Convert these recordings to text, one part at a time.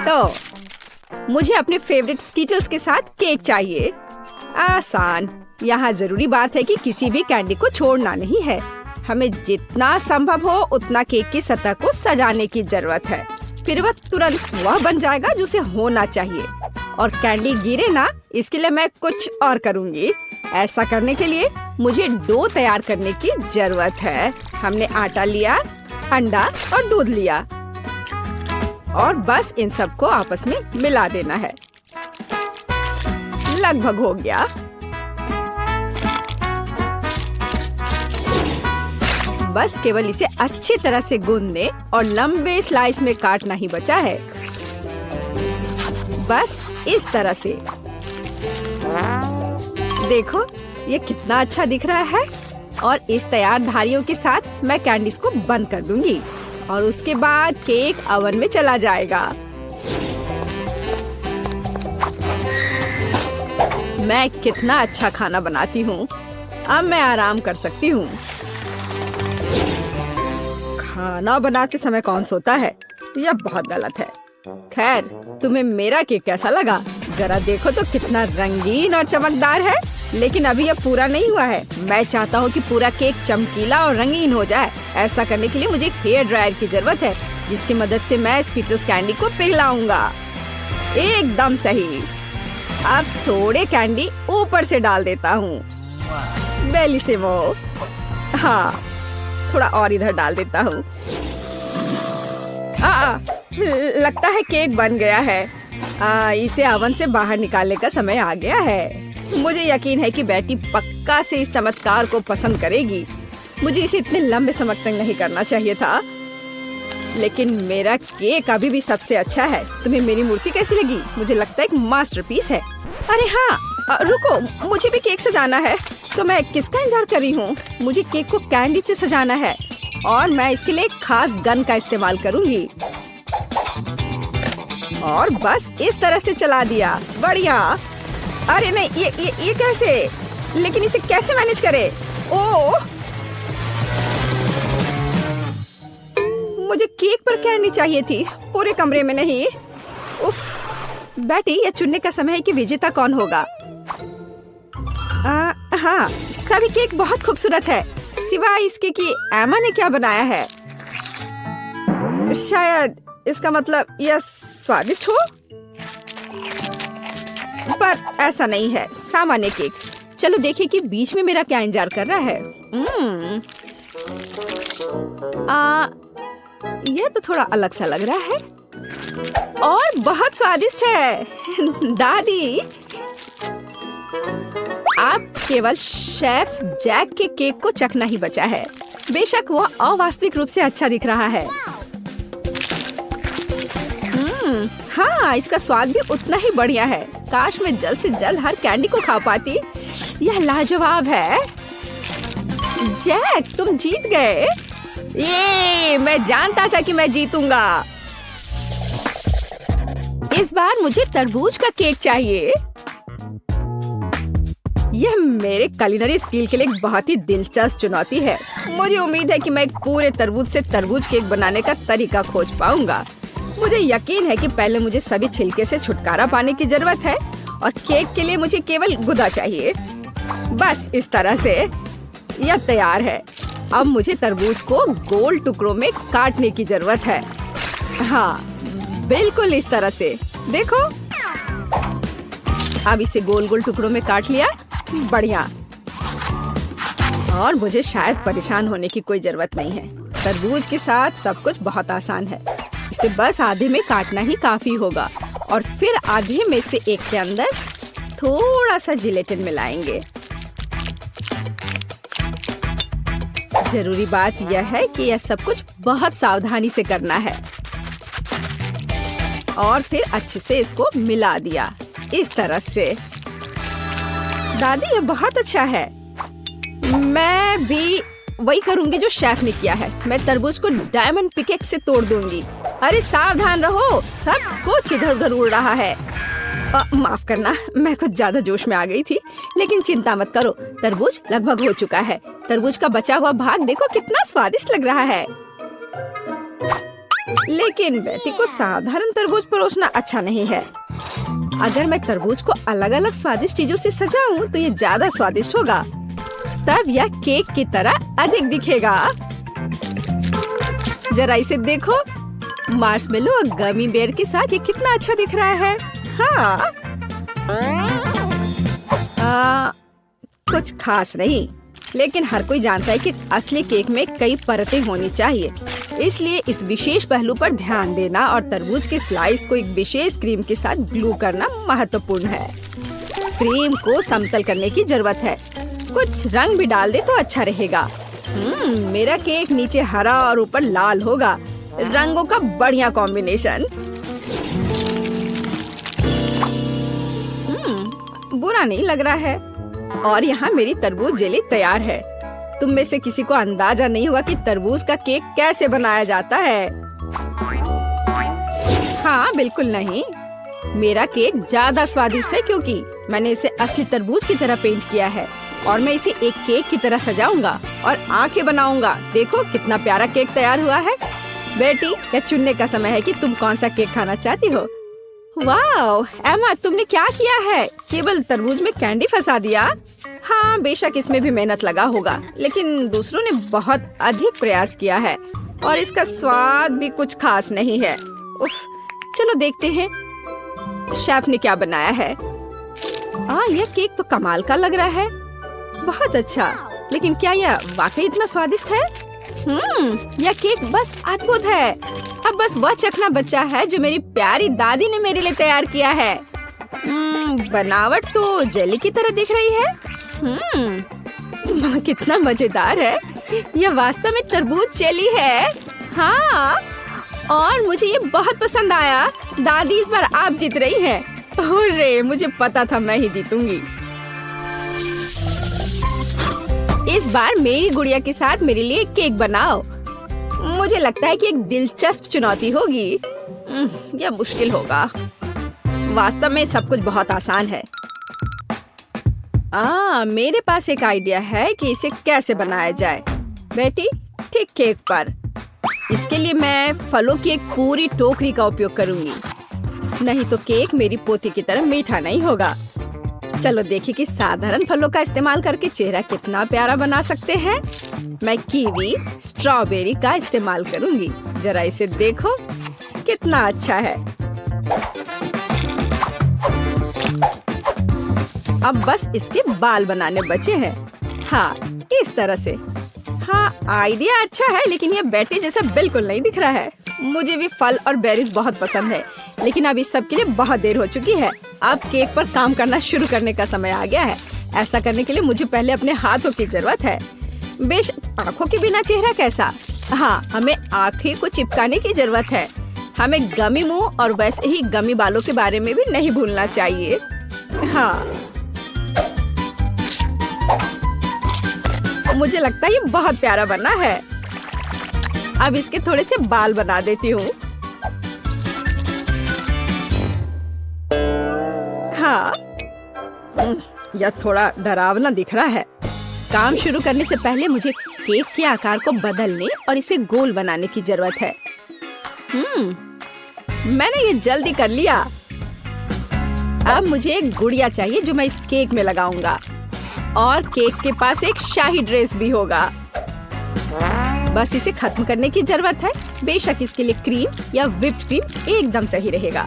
तो मुझे अपने फेवरेट स्कीटल्स के साथ केक चाहिए। आसान। यहाँ जरूरी बात है कि किसी भी कैंडी को छोड़ना नहीं है। हमें जितना संभव हो उतना केक की सतह को सजाने की जरूरत है। फिर वह तुरंत वह बन जाएगा जो उसे होना चाहिए। और कैंडी गिरे ना, इसके लिए मैं कुछ और करूँगी। ऐसा करने के लिए मुझे डो तैयार करने की जरूरत है। हमने आटा लिया, अंडा और दूध लिया और बस इन सबको आपस में मिला देना है। लगभग हो गया। बस केवल इसे अच्छी तरह से गूंदने और लंबे स्लाइस में काटना ही बचा है। बस इस तरह से। देखो ये कितना अच्छा दिख रहा है। और इस तैयार धारियों के साथ मैं कैंडीज को बंद कर दूंगी और उसके बाद केक ओवन में चला जाएगा। मैं कितना अच्छा खाना बनाती हूँ। अब मैं आराम कर सकती हूँ। खाना बनाते समय कौन सोता है? यह बहुत गलत है। खैर, तुम्हें मेरा केक कैसा लगा? जरा देखो तो कितना रंगीन और चमकदार है। लेकिन अभी यह पूरा नहीं हुआ है। मैं चाहता हूँ कि पूरा केक चमकीला और रंगीन हो जाए। ऐसा करने के लिए मुझे एक हेयर ड्रायर की जरूरत है, जिसकी मदद से मैं स्कीटल्स कैंडी को पिघलाऊंगा। एकदम सही। अब थोड़े कैंडी ऊपर से डाल देता हूँ। बेलिसिमो। हाँ, थोड़ा और इधर डाल देता हूँ। लगता है केक बन गया है। इसे ओवन से बाहर निकालने का समय आ गया है। मुझे यकीन है कि बेटी पक्का से इस चमत्कार को पसंद करेगी। मुझे इसे इतने लंबे समय तक नहीं करना चाहिए था, लेकिन मेरा केक अभी भी सबसे अच्छा है। तुम्हें मेरी मूर्ति कैसी लगी? मुझे लगता है एक मास्टरपीस है। अरे हाँ, रुको, मुझे भी केक सजाना है। तो मैं किसका इंतजार कर रही हूँ? मुझे केक को कैंडी से सजाना है और मैं इसके लिए एक खास गन का इस्तेमाल करूँगी। और बस इस तरह से चला दिया। बढ़िया। अरे नहीं, ये कैसे? लेकिन इसे कैसे मैनेज करे? ओह, मुझे केक पर कैंडी चाहिए थी, पूरे कमरे में नहीं। उफ, बेटी, यह चुनने का समय है कि विजेता कौन होगा। हाँ, सभी केक बहुत खूबसूरत है, सिवाय इसके कि एमा ने क्या बनाया है। शायद इसका मतलब यह स्वादिष्ट हो, पर ऐसा नहीं है। सामान्य केक। चलो देखें कि बीच में मेरा क्या इंतजार कर रहा है। यह तो थोड़ा अलग सा लग रहा है और बहुत स्वादिष्ट है। दादी, आप केवल शेफ जैक के केक को चखना ही बचा है। बेशक वह अवास्तविक रूप से अच्छा दिख रहा है। हाँ, इसका स्वाद भी उतना ही बढ़िया है। काश मैं जल्द से जल्द हर कैंडी को खा पाती। यह लाजवाब है। जैक, तुम जीत गए। ये मैं जानता था कि मैं जीतूंगा। इस बार मुझे तरबूज का केक चाहिए। यह मेरे कुलिनरी स्किल के लिए एक बहुत ही दिलचस्प चुनौती है। मुझे उम्मीद है कि मैं एक पूरे तरबूज से तरबूज केक बनाने का तरीका खोज पाऊंगा। मुझे यकीन है कि पहले मुझे सभी छिलके से छुटकारा पाने की जरूरत है और केक के लिए मुझे केवल गुदा चाहिए। बस इस तरह से यह तैयार है। अब मुझे तरबूज को गोल टुकड़ों में काटने की जरूरत है। हाँ, बिल्कुल इस तरह से। देखो, अब इसे गोल गोल टुकड़ों में काट लिया। बढ़िया। और मुझे शायद परेशान होने की कोई जरूरत नहीं है। तरबूज के साथ सब कुछ बहुत आसान है। इसे बस आधे में काटना ही काफी होगा और फिर आधे में से एक के अंदर थोड़ा सा जिलेटिन मिलाएंगे। जरूरी बात यह है कि यह सब कुछ बहुत सावधानी से करना है। और फिर अच्छे से इसको मिला दिया इस तरह से। दादी, ये बहुत अच्छा है। मैं भी वही करूंगी जो शेफ ने किया है। मैं तरबूज को डायमंड पिकेक्स से तोड़ दूंगी। अरे सावधान रहो, सब कुछ इधर उधर उड़ रहा है। माफ करना, मैं कुछ ज्यादा जोश में आ गई थी। लेकिन चिंता मत करो, तरबूज लगभग हो चुका है। तरबूज का बचा हुआ भाग देखो कितना स्वादिष्ट लग रहा है। लेकिन बेटी को साधारण तरबूज परोसना अच्छा नहीं है। अगर मैं तरबूज को अलग अलग स्वादिष्ट चीजों से सजाऊं तो ये ज्यादा स्वादिष्ट होगा। तब यह केक की तरह अधिक दिखेगा। जरा इसे देखो, मार्शमेलो और गमी बेयर के साथ ये कितना अच्छा दिख रहा है। हाँ, कुछ खास नहीं, लेकिन हर कोई जानता है कि असली केक में कई परतें होनी चाहिए। इसलिए इस विशेष पहलू पर ध्यान देना और तरबूज के स्लाइस को एक विशेष क्रीम के साथ ग्लू करना महत्वपूर्ण है। क्रीम को समतल करने की जरूरत है। कुछ रंग भी डाल दे तो अच्छा रहेगा। मेरा केक नीचे हरा और ऊपर लाल होगा। रंगों का बढ़िया कॉम्बिनेशन। बुरा नहीं लग रहा है। और यहाँ मेरी तरबूज जेली तैयार है। तुम में से किसी को अंदाजा नहीं होगा कि तरबूज का केक कैसे बनाया जाता है। हाँ, बिल्कुल नहीं। मेरा केक ज्यादा स्वादिष्ट है क्योंकि मैंने इसे असली तरबूज की तरह पेंट किया है और मैं इसे एक केक की तरह सजाऊंगा और आंखें बनाऊंगा। देखो कितना प्यारा केक तैयार हुआ है। बेटी, यह चुनने का समय है कि तुम कौन सा केक खाना चाहती हो। वाह एमा, तुमने क्या किया है? केवल तरबूज में कैंडी फंसा दिया। हाँ, बेशक इसमें भी मेहनत लगा होगा, लेकिन दूसरों ने बहुत अधिक प्रयास किया है और इसका स्वाद भी कुछ खास नहीं है। उफ, चलो देखते हैं शेफ ने क्या बनाया है। यह केक तो कमाल का लग रहा है। बहुत अच्छा, लेकिन क्या यह वाकई इतना स्वादिष्ट है? यह केक बस अद्भुत है। अब बस वह चखना बचा है जो मेरी प्यारी दादी ने मेरे लिए तैयार किया है। बनावट तो जेली की तरह दिख रही है। कितना मजेदार है। यह वास्तव में तरबूज जेली है। हाँ, और मुझे ये बहुत पसंद आया। दादी, इस बार आप जीत रही हैं। अरे, मुझे पता था मैं ही जीतूंगी। इस बार मेरी गुड़िया के साथ मेरे लिए केक बनाओ। मुझे लगता है कि एक दिलचस्प चुनौती होगी। यह मुश्किल होगा। वास्तव में सब कुछ बहुत आसान है। मेरे पास एक आइडिया है कि इसे कैसे बनाया जाए। बेटी, ठीक केक पर। इसके लिए मैं फलों की एक पूरी टोकरी का उपयोग करूंगी। नहीं तो केक मेरी पोती की तरह मीठा नहीं होगा। चलो देखिए कि साधारण फलों का इस्तेमाल करके चेहरा कितना प्यारा बना सकते हैं। मैं कीवी, स्ट्रॉबेरी का इस्तेमाल करूंगी। जरा इसे देखो, कितना अच्छा है। अब बस इसके बाल बनाने बचे हैं। हाँ, इस तरह से। हाँ, आइडिया अच्छा है, लेकिन यह बेटी जैसा बिल्कुल नहीं दिख रहा है। मुझे भी फल और बेरीज बहुत पसंद है, लेकिन अब इस सब के लिए बहुत देर हो चुकी है। अब केक पर काम करना शुरू करने का समय आ गया है। ऐसा करने के लिए मुझे पहले अपने हाथों की जरूरत है। बेशक आँखों के बिना चेहरा कैसा। हाँ, हमें आँखें को चिपकाने की जरूरत है। हमें गमी मुंह और वैसे ही गमी बालों के बारे में भी नहीं भूलना चाहिए। हाँ, मुझे लगता है ये बहुत प्यारा बना है। अब इसके थोड़े से बाल बना देती हूँ। हाँ, यह थोड़ा डरावना दिख रहा है। काम शुरू करने से पहले मुझे केक के आकार को बदलने और इसे गोल बनाने की जरूरत है। मैंने ये जल्दी कर लिया। अब मुझे एक गुड़िया चाहिए जो मैं इस केक में लगाऊंगा, और केक के पास एक शाही ड्रेस भी होगा। बस इसे खत्म करने की जरूरत है। बेशक इसके लिए क्रीम या व्हिप्ड क्रीम एकदम सही रहेगा।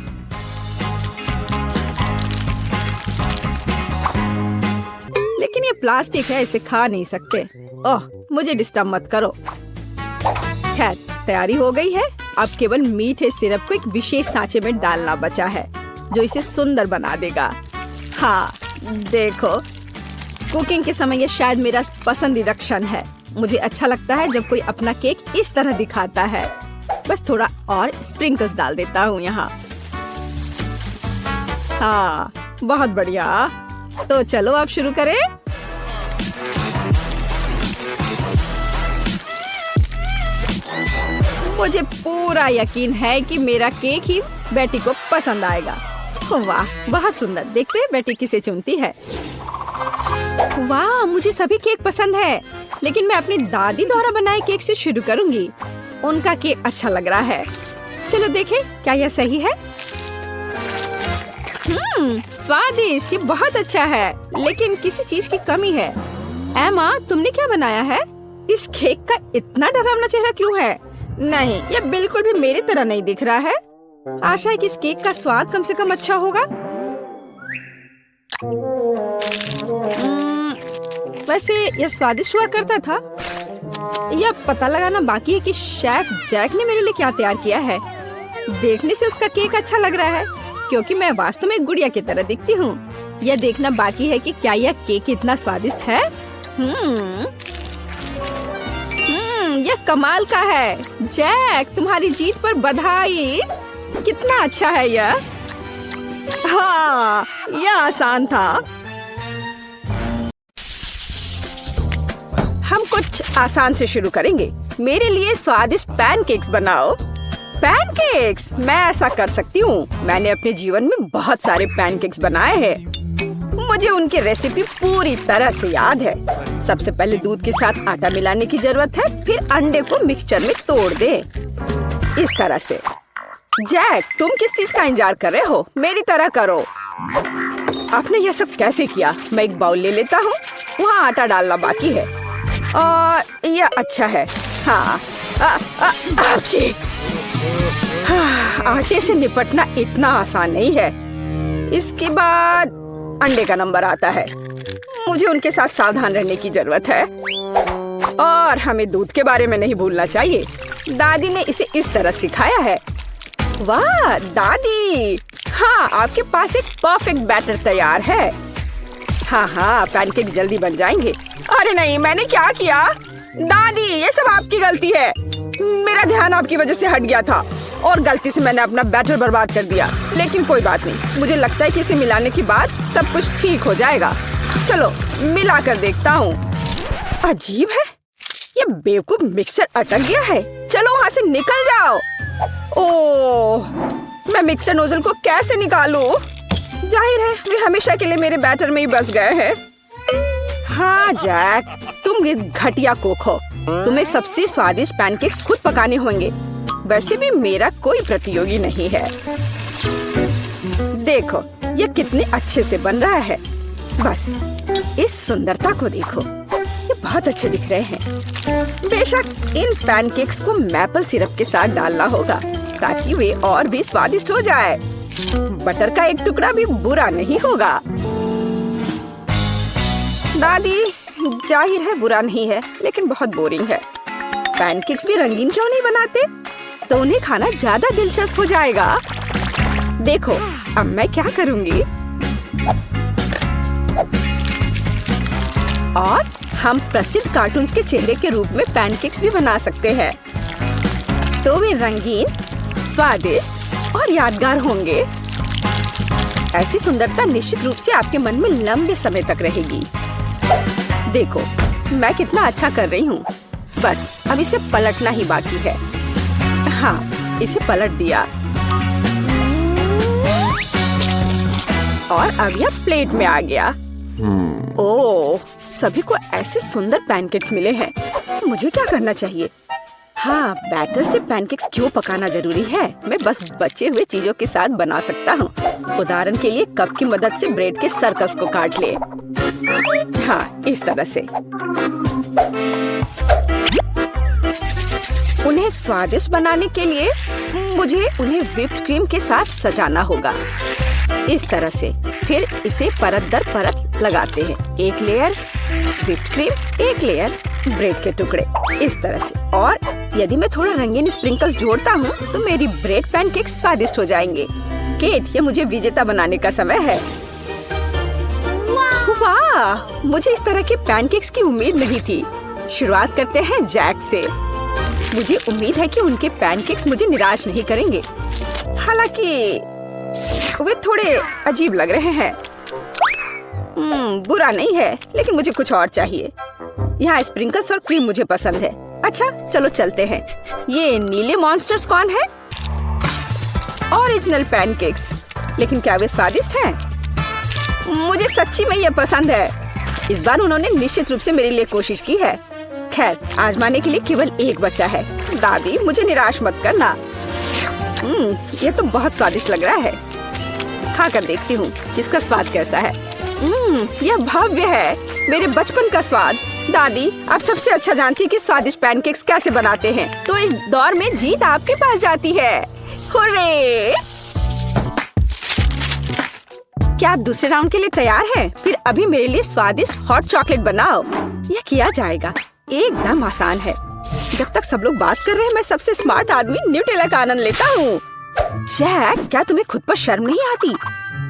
लेकिन ये प्लास्टिक है, इसे खा नहीं सकते। ओह, मुझे डिस्टर्ब मत करो। खैर, तैयारी हो गई है। अब केवल मीठे सिरप को एक विशेष सांचे में डालना बचा है, जो इसे सुंदर बना देगा। हाँ, देखो, कुकिंग के समय ये शायद मेरा पसंदीदा क्षण है। मुझे अच्छा लगता है जब कोई अपना केक इस तरह दिखाता है। बस थोड़ा और स्प्रिंकल्स डाल देता हूँ यहाँ। हाँ, बहुत बढ़िया। तो चलो अब शुरू करें। मुझे पूरा यकीन है कि मेरा केक ही बेटी को पसंद आएगा। वाह, बहुत सुंदर। देखते हैं बेटी किसे चुनती है। वाह, मुझे सभी केक पसंद है, लेकिन मैं अपनी दादी द्वारा बनाए केक से शुरू करूंगी। उनका केक अच्छा लग रहा है। चलो देखें क्या यह सही है। स्वादिष्ट, ये बहुत अच्छा है, लेकिन किसी चीज की कमी है। एमा, तुमने क्या बनाया है? इस केक का इतना डरावना चेहरा क्यों है? नहीं, यह बिल्कुल भी मेरी तरह नहीं दिख रहा है। आशा है कि इस केक का स्वाद कम से कम अच्छा होगा। वैसे यह स्वादिष्ट हुआ करता था। यह पता लगाना बाकी है कि शेफ जैक ने मेरे लिए क्या तैयार किया है। देखने से उसका केक अच्छा लग रहा है, क्योंकि मैं वास्तव में एक गुड़िया की तरह दिखती हूँ। यह देखना बाकी है कि क्या यह केक इतना स्वादिष्ट है। यह कमाल का है। जैक, तुम्हारी जीत पर बधाई। कितना अच्छा है यह। हाँ, यह आसान था। हम कुछ आसान से शुरू करेंगे। मेरे लिए स्वादिष्ट पैनकेक्स बनाओ। पैनकेक्स, मैं ऐसा कर सकती हूँ। मैंने अपने जीवन में बहुत सारे पैनकेक्स बनाए हैं। मुझे उनकी रेसिपी पूरी तरह से याद है। सबसे पहले दूध के साथ आटा मिलाने की जरूरत है, फिर अंडे को मिक्सचर में तोड़ दे, इस तरह से। जैक, तुम किस चीज का इंतजार कर रहे हो? मेरी तरह करो। आपने यह सब कैसे किया? मैं एक बाउल ले लेता हूँ। वहाँ आटा डालना बाकी है और यह अच्छा है। हाँ, आटे से निपटना इतना आसान नहीं है। इसके बाद अंडे का नंबर आता है। मुझे उनके साथ सावधान रहने की जरूरत है और हमें दूध के बारे में नहीं भूलना चाहिए। दादी ने इसे इस तरह सिखाया है। वाह दादी, हाँ, आपके पास एक परफेक्ट बैटर तैयार है। हाँ, पैनकेक जल्दी बन जाएंगे। अरे नहीं, मैंने क्या किया? दादी, ये सब आपकी गलती है। मेरा ध्यान आपकी वजह से हट गया था और गलती से मैंने अपना बैटर बर्बाद कर दिया। लेकिन कोई बात नहीं, मुझे लगता है कि इसे मिलाने के बाद सब कुछ ठीक हो जाएगा। चलो मिला कर देखता हूँ। अजीब है, ये बेवकूफ मिक्सचर अटक गया है। चलो वहाँ से निकल जाओ। ओह, मैं मिक्सचर नोजल को कैसे निकालूं? जाहिर है वे हमेशा के लिए मेरे बैटर में ही बस गए हैं। हाँ जैक, तुम घटिया कुक हो। तुम्हें सबसे स्वादिष्ट पैनकेक्स खुद पकाने होंगे। वैसे भी मेरा कोई प्रतियोगी नहीं है। देखो ये कितने अच्छे से बन रहा है। बस इस सुंदरता को देखो, ये बहुत अच्छे दिख रहे हैं। बेशक इन पैनकेक्स को मैपल सिरप के साथ डालना होगा ताकि वे और भी स्वादिष्ट हो जाए। बटर का एक टुकड़ा भी बुरा नहीं होगा। दादी, जाहिर है बुरा नहीं है, लेकिन बहुत बोरिंग है। पैनकेक्स भी रंगीन क्यों नहीं बनाते? तो उन्हें खाना ज्यादा दिलचस्प हो जाएगा। देखो अब मैं क्या करूंगी। और हम प्रसिद्ध कार्टून्स के चेहरे के रूप में पैनकेक्स भी बना सकते हैं। तो वे रंगीन, स्वादिष्ट और यादगार होंगे। ऐसी सुंदरता निश्चित रूप से आपके मन में लंबे समय तक रहेगी। देखो मैं कितना अच्छा कर रही हूँ। बस अब इसे पलटना ही बाकी है। हाँ, इसे पलट दिया और अब यह प्लेट में आ गया। ओह, सभी को ऐसे सुंदर पैनकेक्स मिले हैं। मुझे क्या करना चाहिए? हाँ, बैटर से पैनकेक्स क्यों पकाना जरूरी है? मैं बस बचे हुए चीजों के साथ बना सकता हूँ। उदाहरण के लिए कप की मदद से ब्रेड के सर्कल्स को काट ले। हाँ, इस तरह से। उन्हें स्वादिष्ट बनाने के लिए मुझे उन्हें व्हिप्ड क्रीम के साथ सजाना होगा, इस तरह से। फिर इसे परत दर परत लगाते हैं। एक लेयर व्हिप्ड क्रीम, एक लेयर ब्रेड के टुकड़े, इस तरह से। और यदि मैं थोड़ा रंगीन स्प्रिंकल्स जोड़ता हूँ तो मेरी ब्रेड पैनकेक स्वादिष्ट हो जाएंगे। केट, ये मुझे विजेता बनाने का समय है। वाह, मुझे इस तरह के पैनकेक्स की उम्मीद नहीं थी। शुरुआत करते हैं जैक से। मुझे उम्मीद है कि उनके पैनकेक्स मुझे निराश नहीं करेंगे। हालांकि वे थोड़े अजीब लग रहे हैं। बुरा नहीं है, लेकिन मुझे कुछ और चाहिए। यहाँ स्प्रिंकल्स और क्रीम मुझे पसंद है। अच्छा, चलो चलते हैं। ये नीले मॉन्स्टर्स कौन है? Original pancakes. लेकिन क्या वे स्वादिष्ट हैं? मुझे सच्ची में ये पसंद है। इस बार उन्होंने निश्चित रूप से मेरे लिए कोशिश की है। खैर, आजमाने के लिए केवल एक बचा है। दादी, मुझे निराश मत करना। ये तो बहुत स्वादिष्ट लग रहा है। खा कर देखती हूँ इसका स्वाद कैसा है। यह भव्य है, मेरे बचपन का स्वाद। दादी, आप सबसे अच्छा जानती हैं कि स्वादिष्ट पैनकेक्स कैसे बनाते हैं, तो इस दौर में जीत आपके पास जाती है। हुर्रे! क्या आप दूसरे राउंड के लिए तैयार हैं? फिर अभी मेरे लिए स्वादिष्ट हॉट चॉकलेट बनाओ। यह किया जाएगा, एकदम आसान है। जब तक सब लोग बात कर रहे हैं, मैं सबसे स्मार्ट आदमी न्यूटेला का आनंद लेता हूँ। जैक, क्या तुम्हें खुद पर शर्म नहीं आती?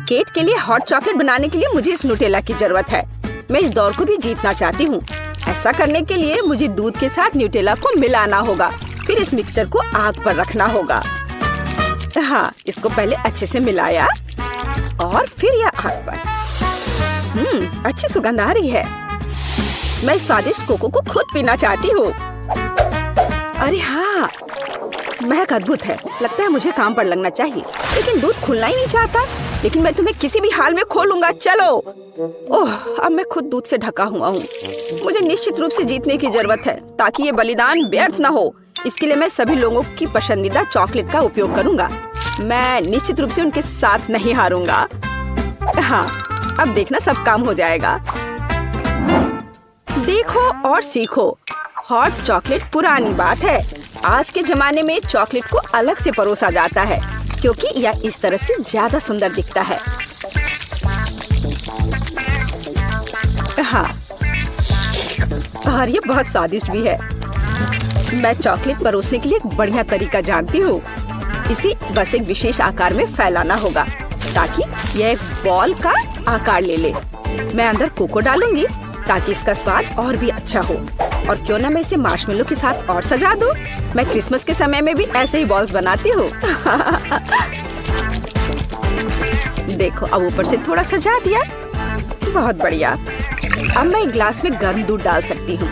केक के लिए हॉट चॉकलेट बनाने के लिए मुझे इस न्यूटेला की जरूरत है। मैं इस दौर को भी जीतना चाहती हूँ। ऐसा करने के लिए मुझे दूध के साथ न्यूटेला को मिलाना होगा। फिर इस मिक्सचर को आग पर रखना होगा। हाँ, इसको पहले अच्छे से मिलाया और फिर यह आग पर। अच्छी सुगंध आ रही है। मैं इस स्वादिष्ट कोको को खुद पीना चाहती हूँ। अरे हाँ, महक अद्भुत है। लगता है मुझे काम पर लगना चाहिए, लेकिन दूध खुलना ही नहीं चाहता। लेकिन मैं तुम्हें किसी भी हाल में खोलूंगा। चलो। ओह, अब मैं खुद दूध से ढका हुआ हूँ। मुझे निश्चित रूप से जीतने की जरूरत है ताकि ये बलिदान व्यर्थ न हो। इसके लिए मैं सभी लोगों की पसंदीदा चॉकलेट का उपयोग करूंगा। मैं निश्चित रूप से उनके साथ नहीं हारूंगा। हाँ, अब देखना सब काम हो जाएगा। देखो और सीखो। हॉट चॉकलेट पुरानी बात है। आज के जमाने में चॉकलेट को अलग से परोसा जाता है क्योंकि यह इस तरह से ज्यादा सुंदर दिखता है। हाँ, और ये बहुत स्वादिष्ट भी है। मैं चॉकलेट परोसने के लिए एक बढ़िया तरीका जानती हूँ। इसे बस एक विशेष आकार में फैलाना होगा ताकि यह एक बॉल का आकार ले ले। मैं अंदर कोको डालूंगी ताकि इसका स्वाद और भी अच्छा हो। और क्यों ना मैं इसे मार्शमेलो के साथ और सजा दूं? मैं क्रिसमस के समय में भी ऐसे ही बॉल्स बनाती हूँ। देखो, अब ऊपर से थोड़ा सजा दिया। बहुत बढ़िया। अब मैं एक ग्लास में गर्म दूध डाल सकती हूँ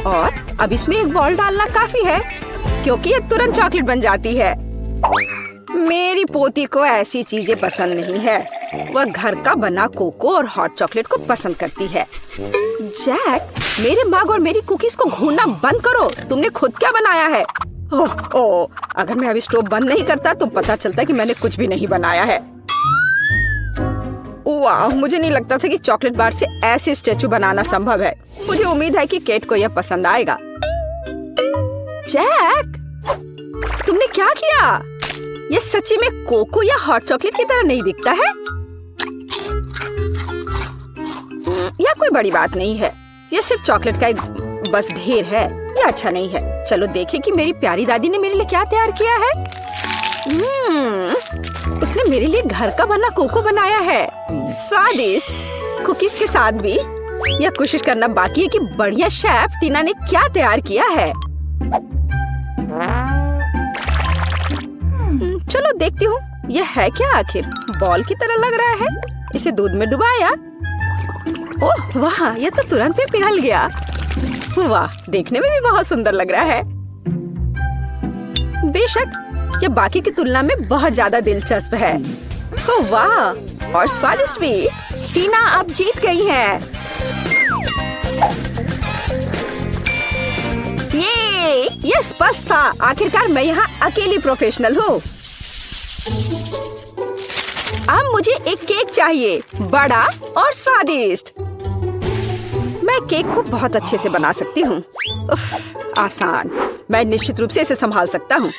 और अब इसमें एक बॉल डालना काफी है क्योंकि ये तुरंत चॉकलेट बन जाती है। मेरी पोती को ऐसी चीजें पसंद नहीं है। वह घर का बना कोको और हॉट चॉकलेट को पसंद करती है। जैक, मेरे मग और मेरी कुकीज को घूरना बंद करो। तुमने खुद क्या बनाया है? ओह, अगर मैं अभी स्टोव बंद नहीं करता तो पता चलता कि मैंने कुछ भी नहीं बनाया है। वाह, मुझे नहीं लगता था कि चॉकलेट बार से ऐसे स्टैचू बनाना संभव है। मुझे उम्मीद है कि केट को यह पसंद आएगा। जैक, तुमने क्या किया? यह सच्ची में कोको या हॉट चॉकलेट की तरह नहीं दिखता है। यह कोई बड़ी बात नहीं है। यह सिर्फ चॉकलेट का एक बस ढेर है। यह अच्छा नहीं है। चलो देखें कि मेरी प्यारी दादी ने मेरे लिए क्या तैयार किया है। उसने मेरे लिए घर का बना कोको बनाया है, स्वादिष्ट कुकीज के साथ भी। यह कोशिश करना बाकी है कि बढ़िया शेफ टीना ने क्या तैयार किया है। चलो देखती हूँ यह है क्या आखिर। बॉल की तरह लग रहा है। इसे दूध में डुबाया। ओह वाह, यह तो तुरंत ही पिघल गया। वाह, देखने में भी बहुत सुंदर लग रहा है। बेशक यह बाकी की तुलना में बहुत ज्यादा दिलचस्प है। ओह वाह, और स्वादिष्ट भी। टीना अब जीत गई है। ये स्पष्ट था। आखिरकार मैं यहाँ अकेली प्रोफेशनल हूँ। अब मुझे एक केक चाहिए, बड़ा और स्वादिष्ट। मैं केक को बहुत अच्छे से बना सकती हूँ। आसान। मैं निश्चित रूप से इसे संभाल सकता हूँ।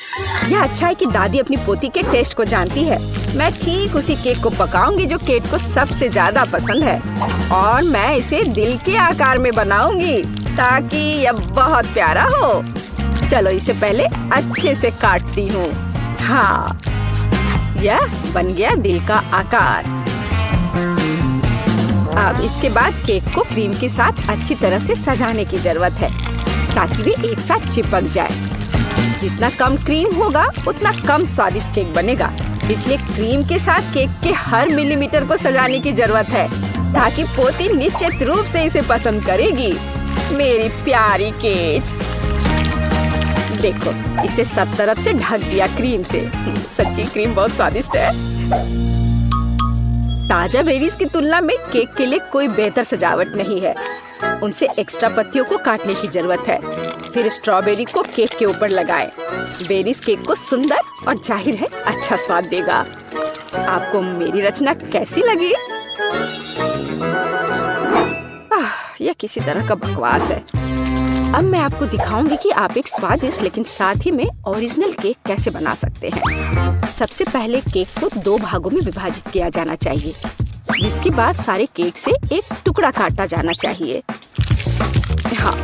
यह अच्छा है कि दादी अपनी पोती के टेस्ट को जानती है। मैं ठीक उसी केक को पकाऊंगी जो केट को सबसे ज्यादा पसंद है और मैं इसे दिल के आकार में बनाऊंगी ताकि यह बहुत प्यारा हो। चलो इसे पहले अच्छे से काटती हूँ। हाँ, यह बन गया दिल का आकार। अब इसके बाद केक को क्रीम के साथ अच्छी तरह से सजाने की जरूरत है ताकि वे एक साथ चिपक जाए। जितना कम क्रीम होगा उतना कम स्वादिष्ट केक बनेगा। इसलिए क्रीम के साथ केक के हर मिलीमीटर को सजाने की जरूरत है ताकि पोती निश्चित रूप से इसे पसंद करेगी। मेरी प्यारी केट, देखो इसे सब तरफ से ढक दिया क्रीम से। सच्ची क्रीम बहुत स्वादिष्ट है। ताजा बेरीज की तुलना में केक के लिए कोई बेहतर सजावट नहीं है। उनसे एक्स्ट्रा पत्तियों को काटने की जरूरत है। फिर स्ट्रॉबेरी को केक के ऊपर लगाएं। बेरीज केक को सुंदर और जाहिर है अच्छा स्वाद देगा। आपको मेरी रचना कैसी लगी? यह किसी तरह का बकवास है। अब मैं आपको दिखाऊंगी कि आप एक स्वादिष्ट लेकिन साथ ही में ओरिजिनल केक कैसे बना सकते हैं। सबसे पहले केक को 2 भागों में विभाजित किया जाना चाहिए, जिसके बाद सारे केक से एक टुकड़ा काटा जाना चाहिए। हाँ,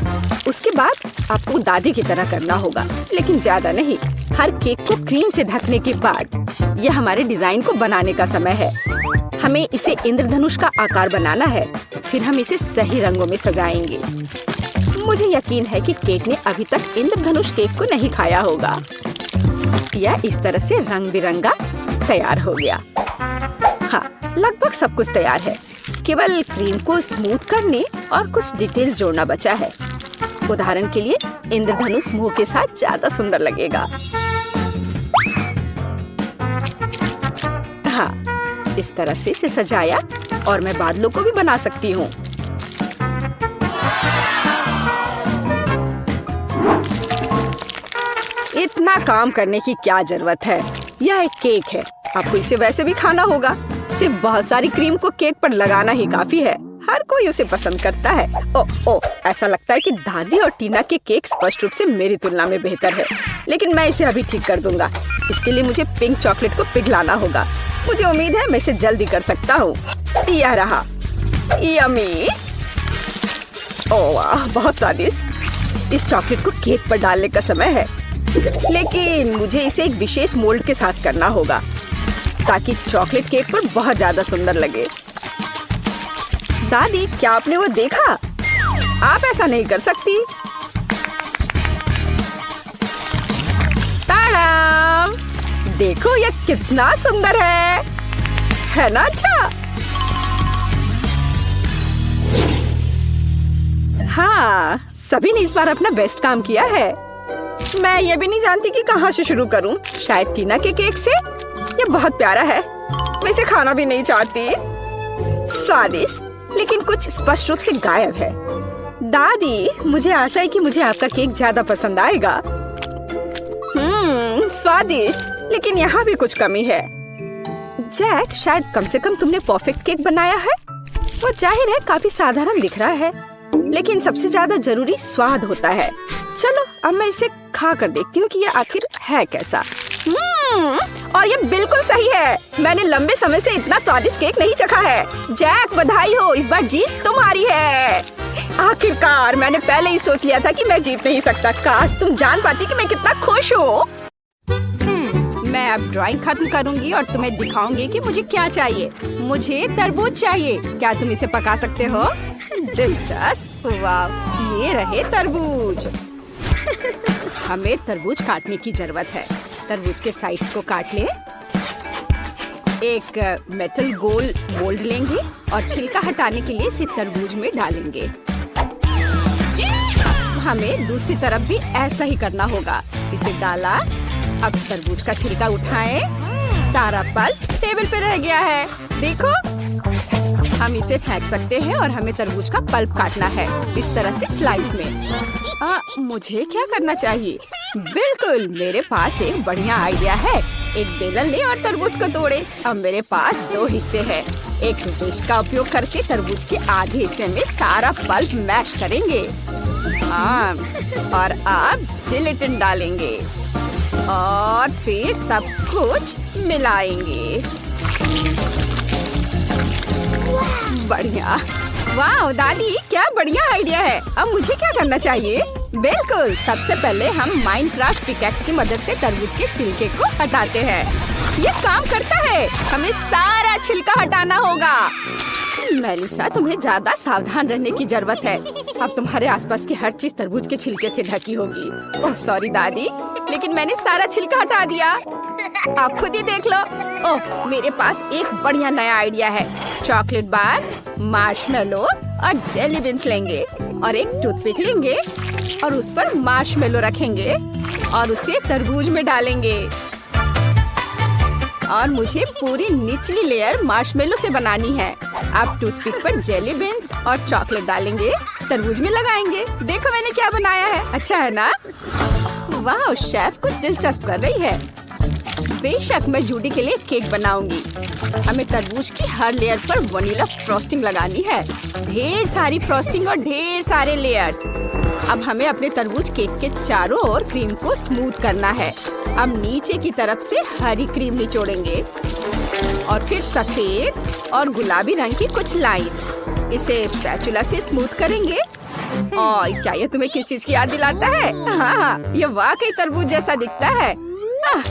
उसके बाद आपको दादी की तरह करना होगा, लेकिन ज्यादा नहीं। हर केक को क्रीम से ढकने के बाद यह हमारे डिजाइन को बनाने का समय है। हमें इसे इंद्रधनुष का आकार बनाना है। फिर हम इसे सही रंगों में सजाएंगे। मुझे यकीन है कि केक ने अभी तक इंद्रधनुष केक को नहीं खाया होगा। यह इस तरह से रंग बिरंगा तैयार हो गया। हाँ, लगभग सब कुछ तैयार है। केवल क्रीम को स्मूथ करने और कुछ डिटेल्स जोड़ना बचा है। उदाहरण के लिए इंद्रधनुष मुंह के साथ ज्यादा सुंदर लगेगा। हाँ, इस तरह से इसे सजाया और मैं बादलों को भी बना सकती हूँ। इतना काम करने की क्या जरूरत है? यह एक केक है, आपको इसे वैसे भी खाना होगा। सिर्फ बहुत सारी क्रीम को केक पर लगाना ही काफी है। हर कोई उसे पसंद करता है। ओ, ऐसा लगता है कि दादी और टीना के केक स्पष्ट रूप से मेरी तुलना में बेहतर है, लेकिन मैं इसे अभी ठीक कर दूंगा। इसके लिए मुझे पिंक चॉकलेट को पिघलाना होगा। मुझे उम्मीद है मैं इसे जल्दी कर सकता हूँ। यह रहा, यम्मी। ओह वाह, बहुत स्वादिष्ट। इस चॉकलेट को केक पर डालने का समय है, लेकिन मुझे इसे एक विशेष मोल्ड के साथ करना होगा ताकि चॉकलेट केक पर बहुत ज्यादा सुंदर लगे। दादी, क्या आपने वो देखा? आप ऐसा नहीं कर सकती। ताड़ाम! देखो यह कितना सुंदर है ना? अच्छा, हाँ, सभी ने इस बार अपना बेस्ट काम किया है। मैं ये भी नहीं जानती कि कहाँ से शुरू करूं। शायद टीना के केक से। ये बहुत प्यारा है, मैं इसे खाना भी नहीं चाहती। स्वादिष्ट, लेकिन कुछ स्पष्ट रूप से गायब है। दादी, मुझे आशा है कि मुझे आपका केक ज्यादा पसंद आएगा। स्वादिष्ट, लेकिन यहाँ भी कुछ कमी है। जैक, शायद कम से कम तुमने परफेक्ट केक बनाया है। वो जाहिर है काफी साधारण दिख रहा है, लेकिन सबसे ज्यादा जरूरी स्वाद होता है। चलो, अब मैं इसे खा कर देखती हूँ कि ये आखिर है कैसा। और ये बिल्कुल सही है। मैंने लंबे समय से इतना स्वादिष्ट केक नहीं चखा है। जैक, बधाई हो, इस बार जीत तुम्हारी है। आखिरकार, मैंने पहले ही सोच लिया था कि मैं जीत नहीं सकता। काश तुम जान पाती कि मैं कितना खुश हूँ। मैं अब ड्राइंग खत्म करूंगी और तुम्हें दिखाऊंगी कि मुझे क्या चाहिए। मुझे तरबूज चाहिए। क्या तुम इसे पका सकते हो? दिलचस्प। वाह, ये रहे तरबूज। हमें तरबूज काटने की जरूरत है। तरबूज के साइड को काट ले। एक मेटल गोल मोल्ड लेंगे और छिलका हटाने के लिए इसे तरबूज में डालेंगे। हमें दूसरी तरफ भी ऐसा ही करना होगा। इसे डाला। अब तरबूज का छिलका उठाएं। सारा पल्प टेबल पे रह गया है। देखो, हम इसे फेंक सकते हैं और हमें तरबूज का पल्प काटना है इस तरह से स्लाइस में। मुझे क्या करना चाहिए? बिल्कुल, मेरे पास एक बढ़िया आइडिया है। एक बेलन ले और तरबूज को तोड़े। अब मेरे पास 2 हिस्से हैं। एक डिश का उपयोग करके तरबूज के आधे हिस्से में सारा पल्प मैश करेंगे। और अब जिलेटिन डालेंगे और फिर सब कुछ मिलाएंगे। बढ़िया। वाह दादी, क्या बढ़िया आइडिया है। अब मुझे क्या करना चाहिए? बिल्कुल, सबसे पहले हम माइनक्राफ्ट पिकैक्स की मदद से तरबूज के छिलके को हटाते हैं। ये काम करता है। हमें सारा छिलका हटाना होगा। मेलिसा, तुम्हें ज्यादा सावधान रहने की जरूरत है। अब तुम्हारे आसपास की हर चीज तरबूज के छिलके से ढकी होगी। ओह सॉरी दादी, लेकिन मैंने सारा छिलका हटा दिया। आप खुद ही देख लो। ओह, मेरे पास एक बढ़िया नया आइडिया है। चॉकलेट बार, मार्शमेलो और जेली बीन्स लेंगे और एक टूथपिक लेंगे और उस पर मार्शमेलो रखेंगे और उसे तरबूज में डालेंगे। और मुझे पूरी निचली लेयर मार्शमेलो से बनानी है। आप टूथपिक पर जेली बीन्स और चॉकलेट डालेंगे, तरबूज में लगाएंगे। देखो मैंने क्या बनाया है, अच्छा है ना? वाह, शेफ कुछ दिलचस्प कर रही है। बेशक मैं जूडी के लिए केक बनाऊंगी। हमें तरबूज की हर लेयर पर वनीला फ्रॉस्टिंग लगानी है। ढेर सारी फ्रॉस्टिंग और ढेर सारे लेयर्स। अब हमें अपने तरबूज केक के चारों ओर क्रीम को स्मूथ करना है। अब नीचे की तरफ से हरी क्रीम निचोड़ेंगे और फिर सफेद और गुलाबी रंग की कुछ लाइंस। इसे स्पैचुला से स्मूथ करेंगे। और क्या ये तुम्हें किस चीज की याद दिलाता है? हाँ, ये वाकई तरबूज जैसा दिखता है।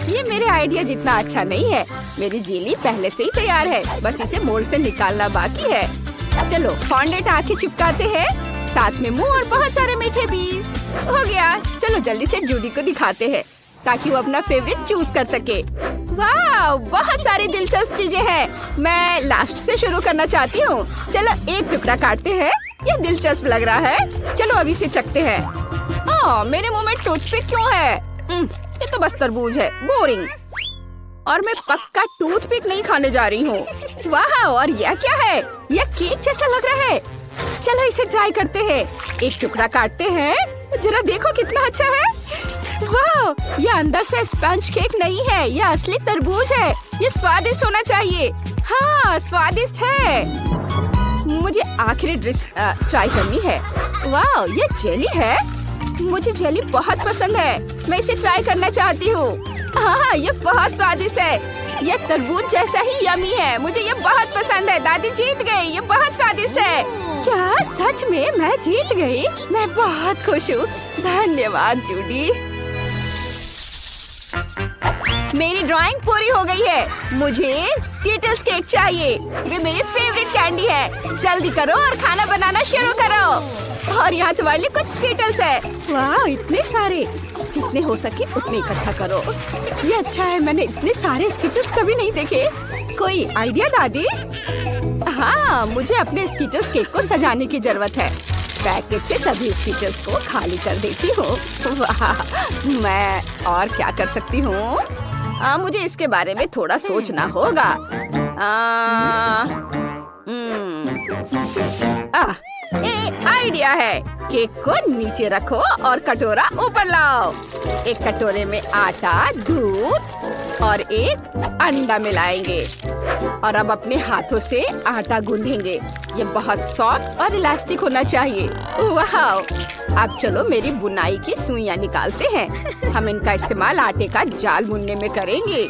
ये मेरे आइडिया जितना अच्छा नहीं है। मेरी जेली पहले से ही तैयार है, बस इसे मोल्ड से निकालना बाकी है। चलो फॉन्डेंट आके चिपकाते हैं, साथ में मुंह और बहुत सारे मीठे बीज। हो गया। चलो जल्दी से जूडी को दिखाते हैं ताकि वो अपना फेवरेट चूज कर सके। वाह, बहुत सारी दिलचस्प चीजें हैं। मैं लास्ट से शुरू करना चाहती हूँ। चलो एक टुकड़ा काटते हैं। ये दिलचस्प लग रहा है। चलो अभी से चखते हैं। मेरे मुंह में टूथपिक क्यों है? ये तो बस तरबूज है, बोरिंग। और मैं पक्का टूथपिक नहीं खाने जा रही हूँ। वाह, और यह क्या है? यह केक जैसा लग रहा है। चलो इसे ट्राई करते हैं। एक टुकड़ा काटते हैं। जरा देखो कितना अच्छा है। वाह, यह अंदर से स्पंज केक नहीं है, यह असली तरबूज है। ये स्वादिष्ट होना चाहिए। हाँ, स्वादिष्ट है। मुझे आखिरी डिश ट्राई करनी है। वाह, ये जेली है। मुझे जेली बहुत पसंद है। मैं इसे ट्राई करना चाहती हूँ। हाँ, ये बहुत स्वादिष्ट है। ये तरबूज जैसा ही यमी है। मुझे ये बहुत पसंद है। दादी जीत गई। ये बहुत स्वादिष्ट है। क्या सच में मैं जीत गई? मैं बहुत खुश हूँ। धन्यवाद जूडी। मेरी ड्राइंग पूरी हो गई है। मुझे स्कीटल्स केक चाहिए। वे मेरी फेवरेट कैंडी है। जल्दी करो और खाना बनाना शुरू करो। और यहाँ तुम्हारे लिए कुछ स्कीटल्स है। वाह, इतने सारे। जितने हो सके उतने इकट्ठा करो। ये अच्छा है, मैंने इतने सारे स्कीटल्स कभी नहीं देखे। कोई आइडिया दादी? हाँ, मुझे अपने स्कीटल्स केक को सजाने की जरूरत है। पैकेट से सभी स्कीटल्स को खाली कर देती हूँ। वाह, मैं और क्या कर सकती हूँ? मुझे इसके बारे में थोड़ा सोचना होगा। आइडिया है। केक को नीचे रखो और कटोरा ऊपर लाओ। एक कटोरे में आटा, दूध और एक अंडा मिलाएंगे और अब अपने हाथों से आटा गूंदेंगे। ये बहुत सॉफ्ट और इलास्टिक होना चाहिए। वाह, अब चलो मेरी बुनाई की सुइयां निकालते हैं। हम इनका इस्तेमाल आटे का जाल बुनने में करेंगे।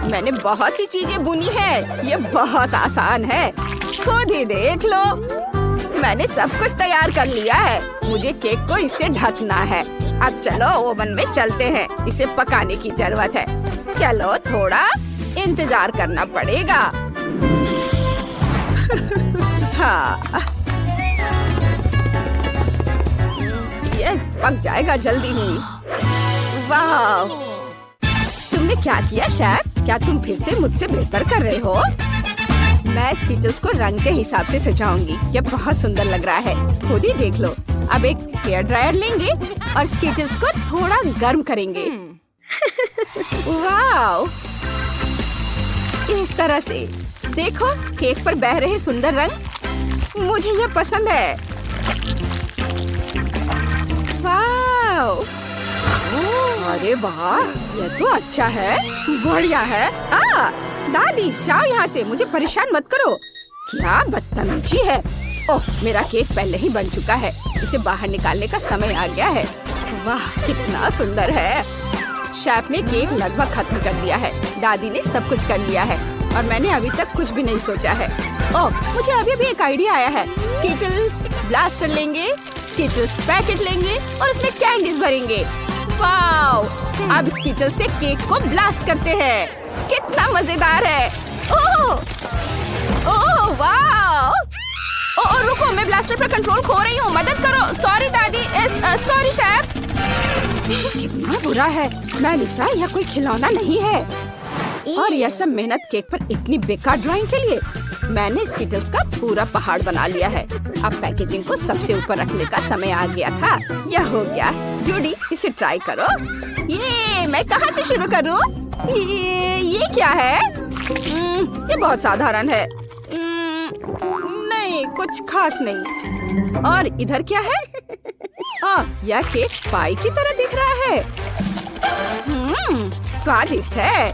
मैंने बहुत सी चीजें बुनी है। ये बहुत आसान है, खुद ही देख लो। मैंने सब कुछ तैयार कर लिया है। मुझे केक को इससे ढकना है। अब चलो ओवन में चलते हैं। इसे पकाने की जरूरत है। चलो थोड़ा इंतजार करना पड़ेगा। हाँ, ये पक जाएगा जल्दी ही। वाह, तुमने क्या किया शेफ? क्या तुम फिर से मुझसे बेहतर कर रहे हो? मैं स्कीटल्स को रंग के हिसाब से सजाऊंगी। ये बहुत सुंदर लग रहा है, खुद ही देख लो। अब एक हेयर ड्रायर लेंगे और स्कीटल्स को थोड़ा गर्म करेंगे। वाह, इस तरह से देखो केक पर बह रहे सुंदर रंग। मुझे ये पसंद है। वाह, अरे वाह, ये तो अच्छा है, बढ़िया है। दादी जाओ यहाँ से, मुझे परेशान मत करो। क्या बदतमीजी है। ओह, मेरा केक पहले ही बन चुका है। इसे बाहर निकालने का समय आ गया है। वाह, कितना सुंदर है। शेफ ने केक लगभग खत्म कर दिया है। दादी ने सब कुछ कर लिया है और मैंने अभी तक कुछ भी नहीं सोचा है। ओह, मुझे अभी भी एक आइडिया आया है। स्कीटल्स ब्लास्टर लेंगे, स्कीटल्स पैकेट लेंगे और उसमें कैंडीज भरेंगे। वाह, अब स्कीटल्स से केक को ब्लास्ट करते हैं। कितना मजेदार है। ओह, ओह, वाह। ओह, रुको, मैं ब्लास्टर पर कंट्रोल खो रही हूँ। मदद करो। सॉरी दादी। Sorry chef. कितना बुरा है। मेलिसा, यह कोई खिलौना नहीं है। और यह सब मेहनत केक पर इतनी बेकार ड्राइंग के लिए। मैंने स्कीटल्स का पूरा पहाड़ बना लिया है। अब पैकेजिंग को सबसे ऊपर रखने का समय आ गया था। यह हो गया। जूडी, इसे ट्राई करो। ये मैं कहाँ से शुरू करूँ? ये क्या है? ये बहुत साधारण है। नहीं, कुछ खास नहीं। और इधर क्या है? यह केक पाई की तरह दिख रहा है। स्वादिष्ट है।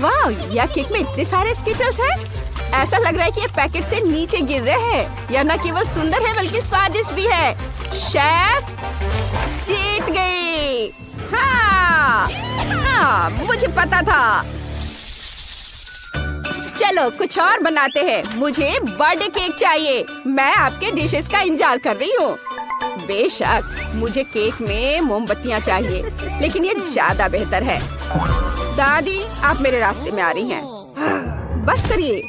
वाह, यह केक में इतने सारे स्किटल्स हैं। ऐसा लग रहा है कि ये पैकेट से नीचे गिर रहे हैं। यह न केवल सुंदर है बल्कि स्वादिष्ट भी है। शेफ जीत गई। हाँ, मुझे पता था। चलो कुछ और बनाते हैं। मुझे बर्थडे केक चाहिए। मैं आपके डिशेस का इंतजार कर रही हूँ। बेशक, मुझे केक में मोमबत्तियाँ चाहिए, लेकिन ये ज्यादा बेहतर है। दादी, आप मेरे रास्ते में आ रही हैं। बस करिए।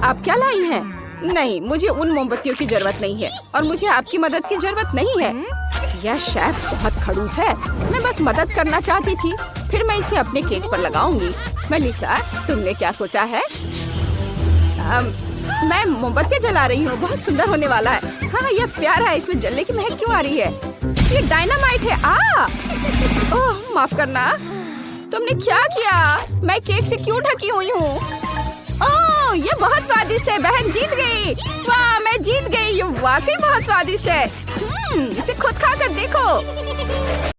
आप क्या लाई हैं? नहीं, मुझे उन मोमबत्तियों की जरूरत नहीं है और मुझे आपकी मदद की जरूरत नहीं है। यह शेफ बहुत खड़ूस है। मैं बस मदद करना चाहती थी। फिर मैं इसे अपने केक पर लगाऊंगी। मेलिसा, तुमने क्या सोचा है? मैं मोमबत्ती जला रही हूँ। बहुत सुंदर होने वाला है। हाँ, यह प्यारा है। इसमें जलने की महक क्यों आ रही है? ये डायनामाइट है। ओह, माफ करना। तुमने क्या किया? मैं केक से क्यों ढकी हुई हूँ? ओह, ये बहुत स्वादिष्ट है। बहन जीत गई। वाह, मैं जीत गई। ये वाकई बहुत स्वादिष्ट है। इसे खुद खा कर देखो।